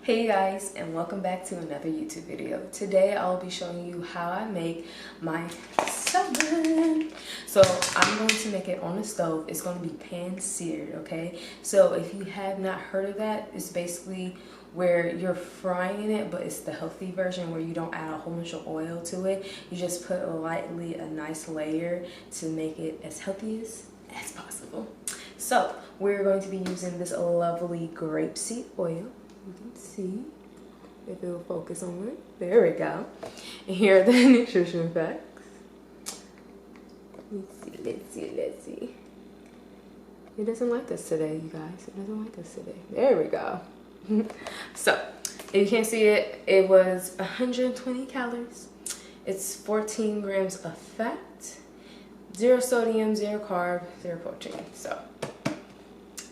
Hey guys, and welcome back to another YouTube video. Today I'll be showing you how I make my salmon. So I'm going to make it on the stove. It's going to be pan seared, okay? So if you have not heard of that, it's basically where you're frying it, but it's the healthy version where you don't add a whole bunch of oil to it. You just put a nice layer to make it as healthy as possible. So we're going to be using this lovely grapeseed oil. You can see if it will focus on it. There we go. And here are the nutrition facts. Let's see. It doesn't like us today, you guys. It doesn't like us today. There we go. So, if you can't see it, it was 120 calories. It's 14 grams of fat, 0 sodium, 0 carb, 0 protein. So,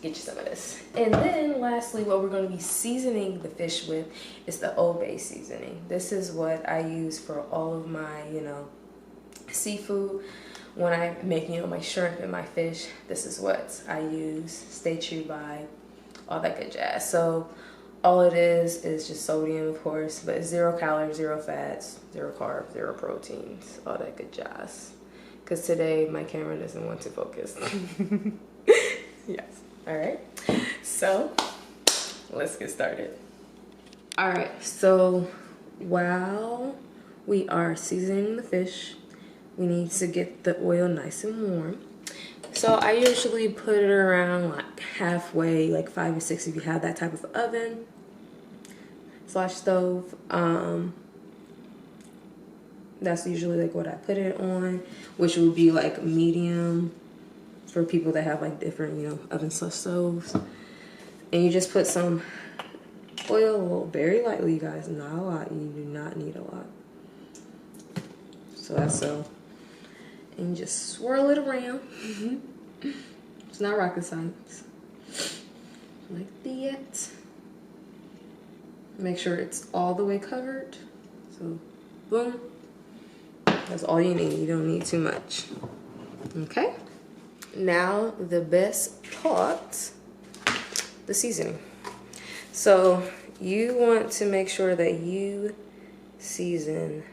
get you some of this. And then lastly, what we're going to be seasoning the fish with is the Old Bay seasoning. This is what I use for all of my, seafood. When I make, my shrimp and my fish, this is what I use. Stay true by all that good jazz. So all it is just sodium, of course, but 0 calories, 0 fats, 0 carbs, 0 proteins, all that good jazz. Because today my camera doesn't want to focus. Yes. All right, so let's get started. All right, so while we are seasoning the fish, we need to get the oil nice and warm. So I usually put it around like halfway, like 5 or 6 if you have that type of oven / stove. That's usually like what I put it on, which would be like medium for people that have like different, oven / stoves. And you just put some oil, very lightly, you guys, not a lot. You do not need a lot. So that's so. And you just swirl it around. It's not rocket science. Like that. Make sure it's all the way covered. So, boom. That's all you need. You don't need too much. Okay? Now the best part, the seasoning. So you want to make sure that you season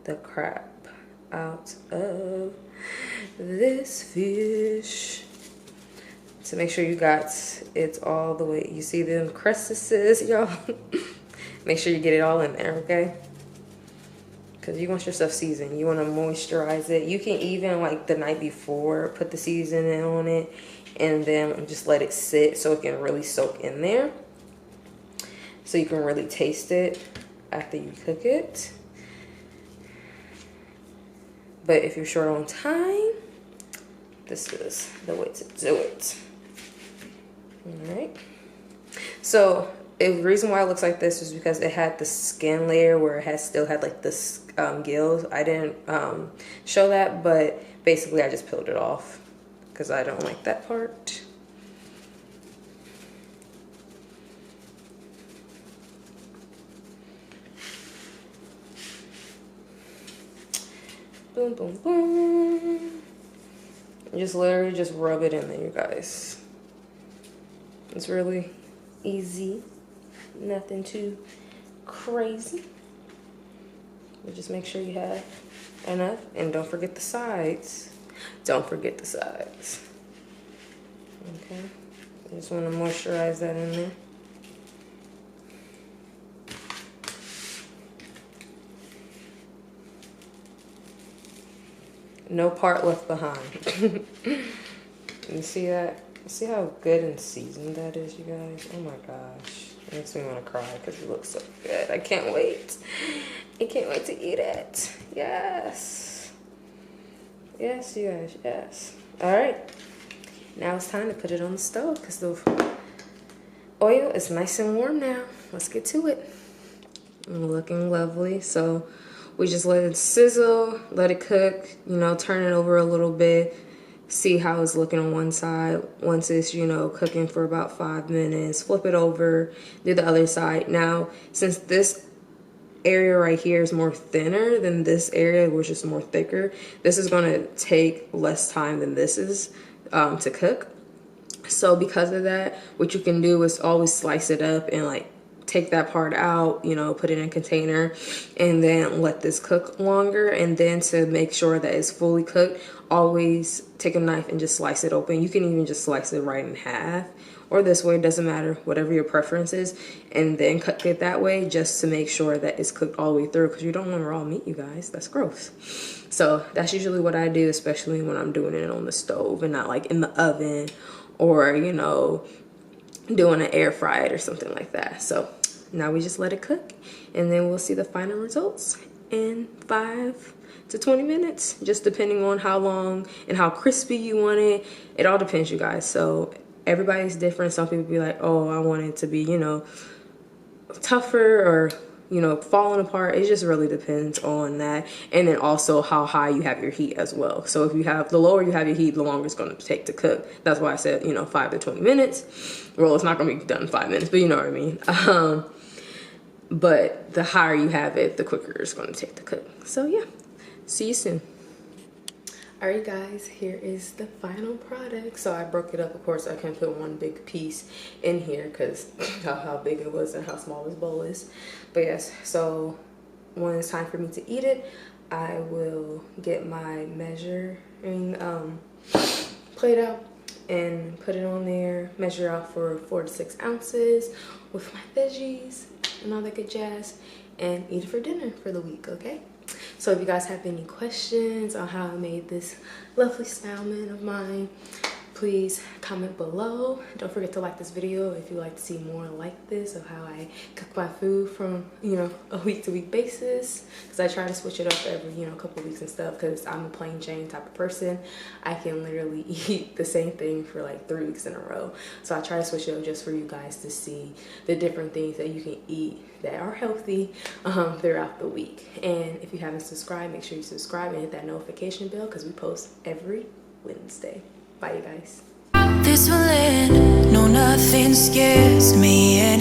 the crap out of this fish to make sure you got it all the way. You see them crustaceans, y'all? Make sure you get it all in there, okay? Because you want your stuff seasoned. You want to moisturize it. You can even, like the night before, put the seasoning on it and then just let it sit so it can really soak in there. So you can really taste it after you cook it. But if you're short on time, this is the way to do it. All right. So the reason why it looks like this is because it had the skin layer where it still had like the gills. I didn't show that, but basically I just peeled it off because I don't like that part. Boom, boom, boom. Just literally just rub it in there, you guys. It's really easy. Nothing too crazy. But just make sure you have enough. And don't forget the sides. Don't forget the sides. Okay. I just want to moisturize that in there. No part left behind. You see that? See how good and seasoned that is, you guys? Oh my gosh. It makes me want to cry because it looks so good. I can't wait. I can't wait to eat it. Yes. Yes, you guys, yes. All right. Now it's time to put it on the stove because the oil is nice and warm now. Let's get to it. Looking lovely. So we just let it sizzle, let it cook, turn it over a little bit. See how it's looking on one side. Once it's, cooking for about 5 minutes, flip it over, do the other side. Now, since this area right here is more thinner than this area, which is more thicker, this is going to take less time than this is to cook. So because of that, what you can do is always slice it up and like take that part out, you know, put it in a container, and then let this cook longer. And then to make sure that it's fully cooked, always take a knife and just slice it open. You can even just slice it right in half, or this way, it doesn't matter, whatever your preference is, and then cook it that way, just to make sure that it's cooked all the way through, because you don't want raw meat, you guys. That's gross. So that's usually what I do, especially when I'm doing it on the stove and not like in the oven, or, you know, doing an air fried or something like that. So now we just let it cook, and then we'll see the final results in 5 to 20 minutes, just depending on how long and how crispy you want it. It all depends, you guys. So everybody's different. Some people be like, oh, I want it to be, you know, tougher, or, you know, falling apart. It just really depends on that. And then also how high you have your heat as well. So if you have, the lower you have your heat, the longer it's going to take to cook. That's why I said, you know, 5 to 20 minutes. Well, it's not going to be done in 5 minutes, but you know what I mean. But the higher you have it, the quicker it's going to take to cook. So yeah, see you soon. All right, guys, here is the final product. So I broke it up. Of course, I can't put one big piece in here because how big it was and how small this bowl is. But yes, so when it's time for me to eat it, I will get my measuring plate out and put it on there, measure out for 4 to 6 ounces with my veggies and all that good jazz, and eat it for dinner for the week, okay? So if you guys have any questions on how I made this lovely salmon of mine, please comment below. Don't forget to like this video if you like to see more like this of how I cook my food from, you know, a week-to-week basis, because I try to switch it up every, you know, couple weeks and stuff, because I'm a plain Jane type of person. I can literally eat the same thing for like 3 weeks in a row. So I try to switch it up just for you guys to see the different things that you can eat that are healthy throughout the week. And if you haven't subscribed, make sure you subscribe and hit that notification bell, because we post every Wednesday. Bye, you guys. This will end. No, nothing scares me anymore.